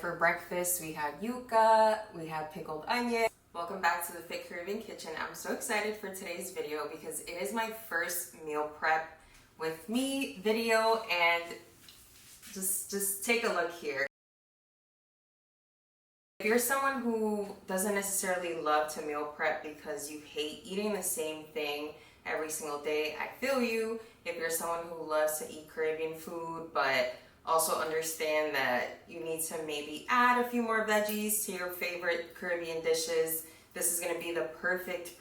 For breakfast, we had yuca, we had pickled onion. Welcome back to the Fit Caribbean Kitchen. I'm so excited for today's video because it is my first meal prep with me video, and just take a look here. If you're someone who doesn't necessarily love to meal prep because you hate eating the same thing every single day, I feel you. If you're someone who loves to eat Caribbean food but also understand that you need to maybe add a few more veggies to your favorite Caribbean dishes, this is going to be the perfect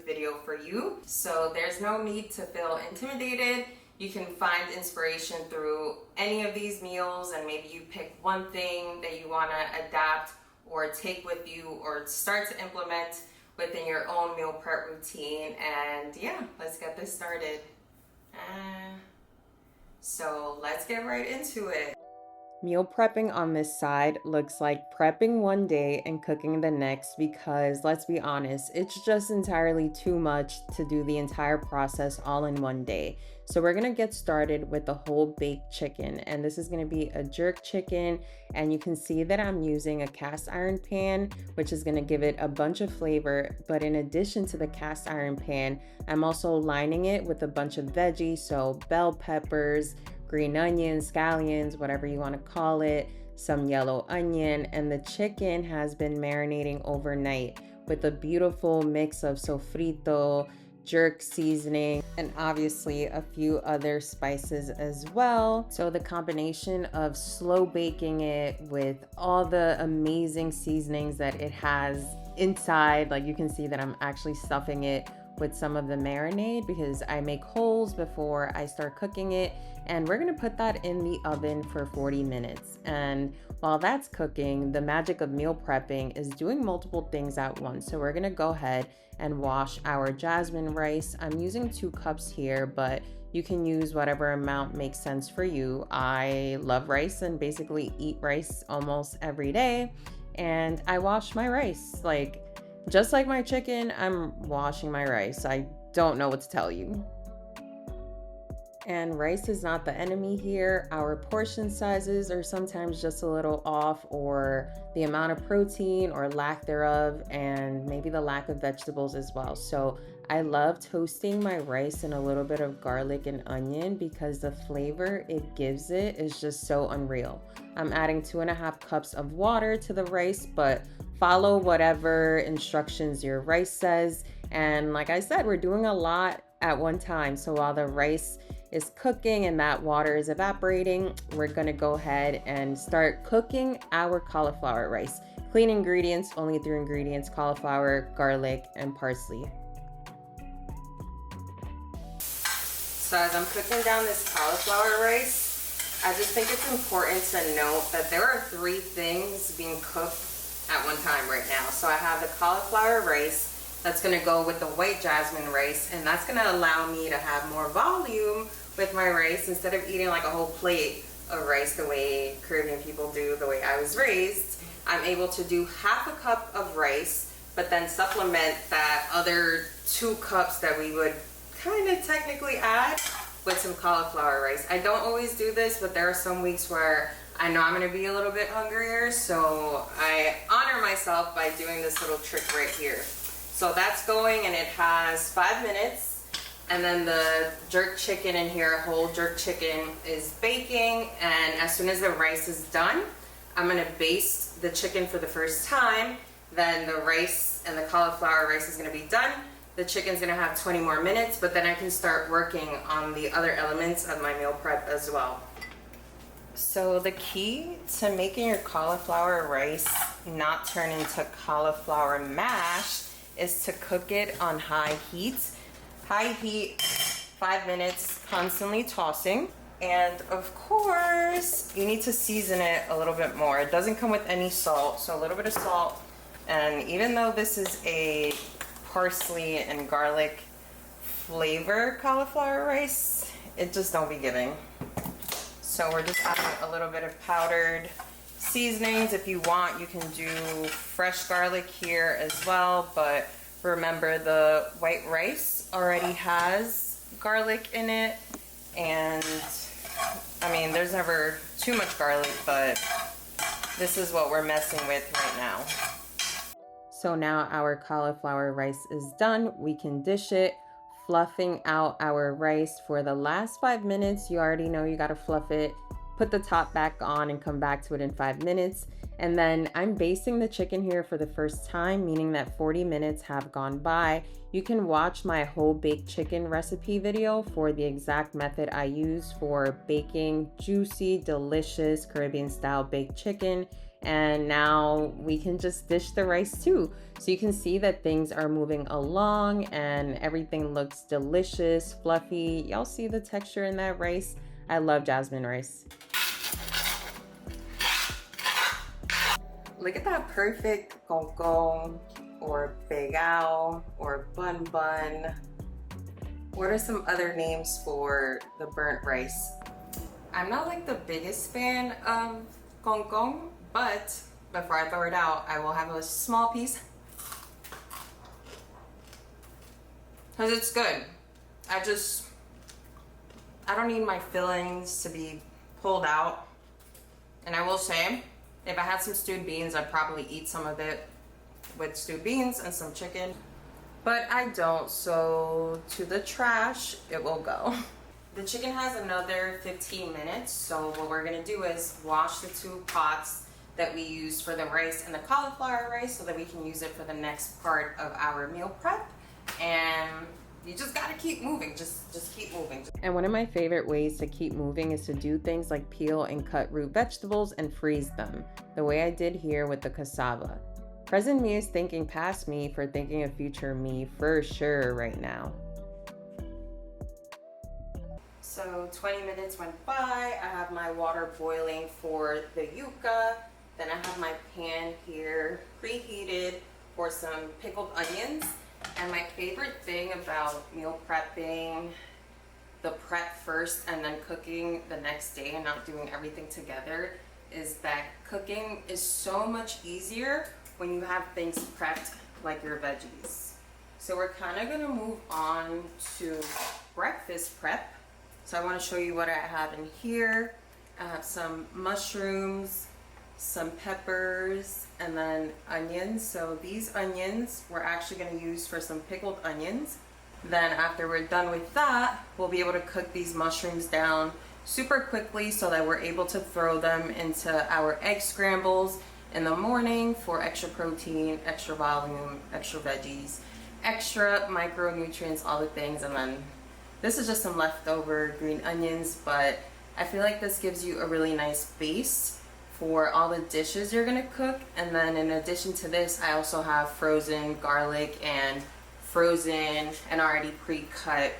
video for you. So there's no need to feel intimidated. You can find inspiration through any of these meals, and maybe you pick one thing that you want to adapt or take with you or start to implement within your own meal prep routine. And yeah, let's get this started. So let's get right into it. Meal prepping on this side looks like prepping one day and cooking the next, because let's be honest, it's just entirely too much to do the entire process all in one day. So we're gonna get started with the whole baked chicken, and this is gonna be a jerk chicken, and you can see that I'm using a cast iron pan, which is gonna give it a bunch of flavor. But in addition to the cast iron pan, I'm also lining it with a bunch of veggies, so bell peppers, green onions, scallions, whatever you want to call it, some yellow onion, and the chicken has been marinating overnight with a beautiful mix of sofrito, jerk seasoning, and obviously a few other spices as well. So the combination of slow baking it with all the amazing seasonings that it has inside, like you can see that I'm actually stuffing it with some of the marinade because I make holes before I start cooking it, and we're gonna put that in the oven for 40 minutes. And while that's cooking, the magic of meal prepping is doing multiple things at once. So we're gonna go ahead and wash our jasmine rice. I'm using 2 cups here, but you can use whatever amount makes sense for you. I love rice and basically eat rice almost every day, and I wash my rice. Just like my chicken, I'm washing my rice. I don't know what to tell you. And rice is not the enemy here. Our portion sizes are sometimes just a little off, or the amount of protein or lack thereof, and maybe the lack of vegetables as well. So I love toasting my rice in a little bit of garlic and onion because the flavor it gives it is just so unreal. I'm adding 2.5 cups of water to the rice, but follow whatever instructions your rice says. And like I said, we're doing a lot at one time. So while the rice is cooking and that water is evaporating, we're gonna go ahead and start cooking our cauliflower rice. Clean ingredients, only 3 ingredients: cauliflower, garlic, and parsley. So as I'm cooking down this cauliflower rice, I just think it's important to note that there are 3 things being cooked at one time right now. So I have the cauliflower rice that's going to go with the white jasmine rice, and that's going to allow me to have more volume with my rice instead of eating like a whole plate of rice the way Caribbean people do, the way I was raised. I'm able to do half a cup of rice, but then supplement that other 2 cups that we would kind of technically add with some cauliflower rice. I don't always do this, but there are some weeks where I know I'm going to be a little bit hungrier, so I honor myself by doing this little trick right here. So that's going, and it has 5 minutes. And then the jerk chicken in here, whole jerk chicken, is baking. And as soon as the rice is done, I'm going to baste the chicken for the first time. Then the rice and the cauliflower rice is going to be done. The chicken's going to have 20 more minutes, but then I can start working on the other elements of my meal prep as well. So the key to making your cauliflower rice not turn into cauliflower mash is to cook it on high heat. High heat, 5 minutes, constantly tossing. And of course, you need to season it a little bit more. It doesn't come with any salt, so a little bit of salt. And even though this is a parsley and garlic flavor cauliflower rice, it just don't be giving. So we're just adding a little bit of powdered seasonings. If you want, you can do fresh garlic here as well, but remember the white rice already has garlic in it, and I mean, there's never too much garlic, but This is what we're messing with right now. So now our cauliflower rice is done. We can dish it, fluffing out our rice for the last 5 minutes. You already know you gotta fluff it, put the top back on and come back to it in 5 minutes. And then I'm basting the chicken here for the first time, meaning that 40 minutes have gone by. You can watch my whole baked chicken recipe video for the exact method I use for baking juicy, delicious Caribbean style baked chicken. And now we can just dish the rice too. So you can see that things are moving along and everything looks delicious, fluffy. Y'all see the texture in that rice? I love jasmine rice. Look at that perfect gong or begao or bun bun. What are some other names for the burnt rice? I'm not like the biggest fan of gong, but before I throw it out, I will have a small piece because it's good. I don't need my fillings to be pulled out. And I will say, if I had some stewed beans, I'd probably eat some of it with stewed beans and some chicken. But I don't, so to the trash it will go. The chicken has another 15 minutes, so what we're gonna do is wash the 2 pots that we used for the rice and the cauliflower rice so that we can use it for the next part of our meal prep. And you just gotta keep moving, just keep moving. And one of my favorite ways to keep moving is to do things like peel and cut root vegetables and freeze them, the way I did here with the cassava. Present me is thinking past me for thinking of future me for sure right now. So 20 minutes went by, I have my water boiling for the yuca, then I have my pan here preheated for some pickled onions. And my favorite thing about meal prepping, the prep first and then cooking the next day and not doing everything together, is that cooking is so much easier when you have things prepped like your veggies. So we're kind of gonna move on to breakfast prep. So I want to show you what I have in here. I have some mushrooms, some peppers, and then onions. So these onions we're actually going to use for some pickled onions. Then after we're done with that, we'll be able to cook these mushrooms down super quickly so that we're able to throw them into our egg scrambles in the morning for extra protein, extra volume, extra veggies, extra micronutrients, all the things. And then this is just some leftover green onions, but I feel like this gives you a really nice base for all the dishes you're gonna cook. And then in addition to this, I also have frozen garlic and frozen and already pre-cut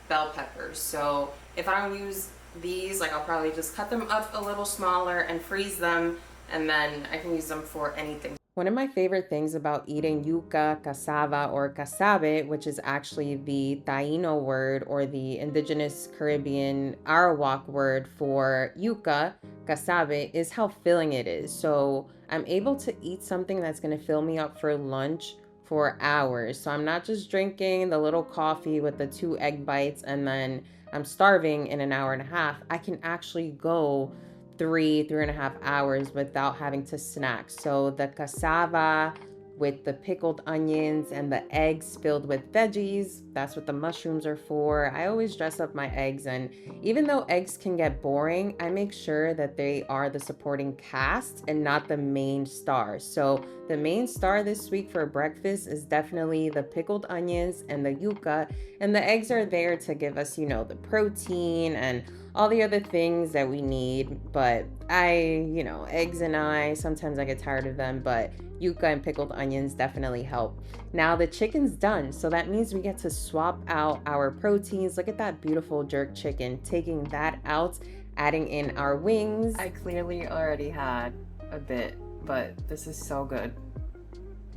bell peppers. So if I don't use these, like I'll probably just cut them up a little smaller and freeze them, and then I can use them for anything. One of my favorite things about eating yuca, cassava, or casabe, which is actually the Taino word or the indigenous Caribbean Arawak word for yuca, casabe, is how filling it is. So I'm able to eat something that's gonna fill me up for lunch for hours. So I'm not just drinking the little coffee with the 2 egg bites and then I'm starving in an hour and a half. I can actually go 3.5 hours without having to snack. So the cassava with the pickled onions and the eggs filled with veggies, that's what the mushrooms are for. I always dress up my eggs, and even though eggs can get boring, I make sure that they are the supporting cast and not the main star. So the main star this week for breakfast is definitely the pickled onions and the yuca, and the eggs are there to give us, you know, the protein and all the other things that we need. But eggs and sometimes I get tired of them, but yuca and pickled onions definitely help. Now the chicken's done, so that means we get to swap out our proteins. Look at that beautiful jerk chicken. Taking that out, adding in our wings. I clearly already had a bit, but this is so good.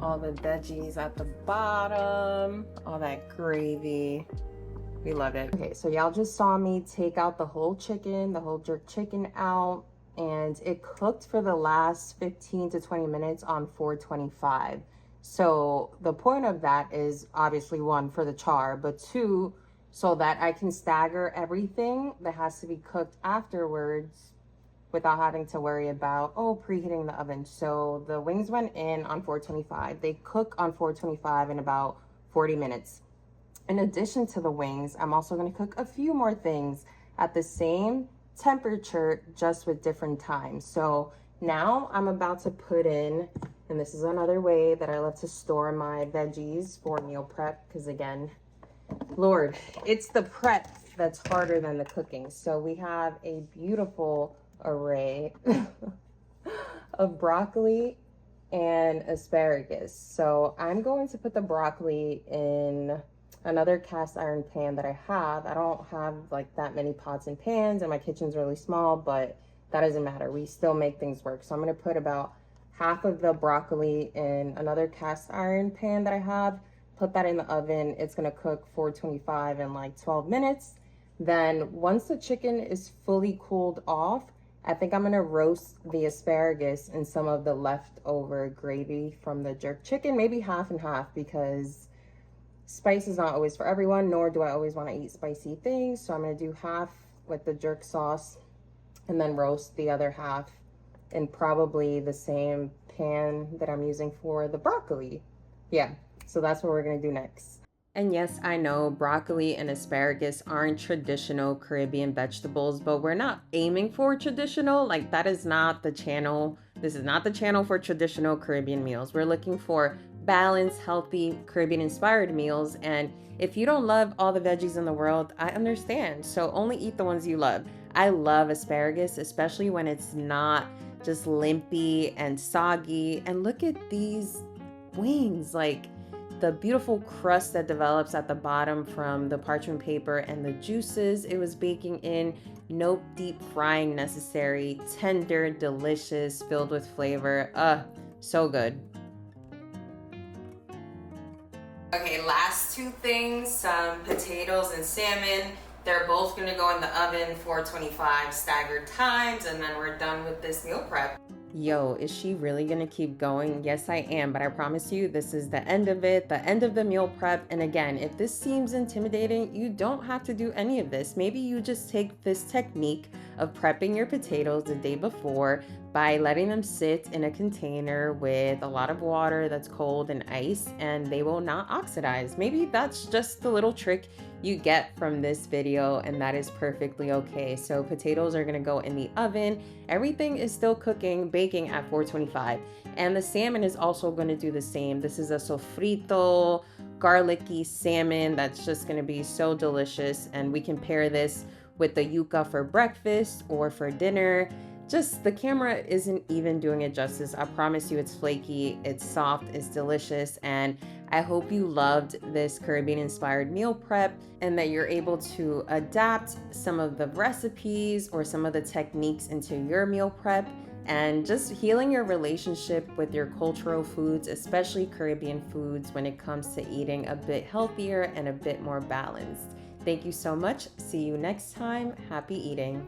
All the veggies at the bottom, all that gravy. We love it. Okay, so y'all just saw me take out the whole chicken, the whole jerk chicken out, and it cooked for the last 15 to 20 minutes on 425. So the point of that is obviously 1, for the char, but 2, so that I can stagger everything that has to be cooked afterwards without having to worry about, oh, preheating the oven. So the wings went in on 425. They cook on 425 in about 40 minutes. In addition to the wings, I'm also going to cook a few more things at the same temperature, just with different times. So now I'm about to put in, and this is another way that I love to store my veggies for meal prep, because again, Lord, it's the prep that's harder than the cooking. So we have a beautiful array of broccoli and asparagus. So I'm going to put the broccoli in another cast iron pan that I have. I don't have like that many pots and pans, and my kitchen's really small, but that doesn't matter. We still make things work. So I'm going to put about half of the broccoli in another cast iron pan that I have, put that in the oven. It's going to cook 425 in like 12 minutes. Then once the chicken is fully cooled off, I think I'm going to roast the asparagus in some of the leftover gravy from the jerk chicken, maybe half and half, because spice is not always for everyone, nor do I always want to eat spicy things. So I'm going to do half with the jerk sauce and then roast the other half in probably the same pan that I'm using for the broccoli. Yeah, so that's what we're going to do next. And yes, I know broccoli and asparagus aren't traditional Caribbean vegetables, but we're not aiming for traditional. Like, that is not the channel. This is not the channel for traditional Caribbean meals. We're looking for balanced, healthy, Caribbean-inspired meals. And if you don't love all the veggies in the world, I understand. So only eat the ones you love. I love asparagus, especially when it's not just limpy and soggy. And look at these wings, like the beautiful crust that develops at the bottom from the parchment paper and the juices it was baking in. No deep frying necessary. Tender, delicious, filled with flavor. So good. Okay, last two things, some potatoes and salmon. They're both gonna go in the oven for 25 staggered times, and then we're done with this meal prep. Yo, is she really gonna keep going? Yes, I am, but I promise you this is the end of it, the end of the meal prep. And again, if this seems intimidating, you don't have to do any of this. Maybe you just take this technique of prepping your potatoes the day before by letting them sit in a container with a lot of water that's cold and ice, and they will not oxidize. Maybe that's just the little trick you get from this video, and that is perfectly okay. So potatoes are gonna go in the oven. Everything is still cooking, baking at 425. And the salmon is also gonna do the same. This is a sofrito, garlicky salmon that's just gonna be so delicious. And we can pair this with the yuca for breakfast or for dinner. Just the camera isn't even doing it justice. I promise you it's flaky, it's soft, it's delicious, and I hope you loved this Caribbean-inspired meal prep and that you're able to adapt some of the recipes or some of the techniques into your meal prep, and just healing your relationship with your cultural foods, especially Caribbean foods, when it comes to eating a bit healthier and a bit more balanced. Thank you so much. See you next time. Happy eating.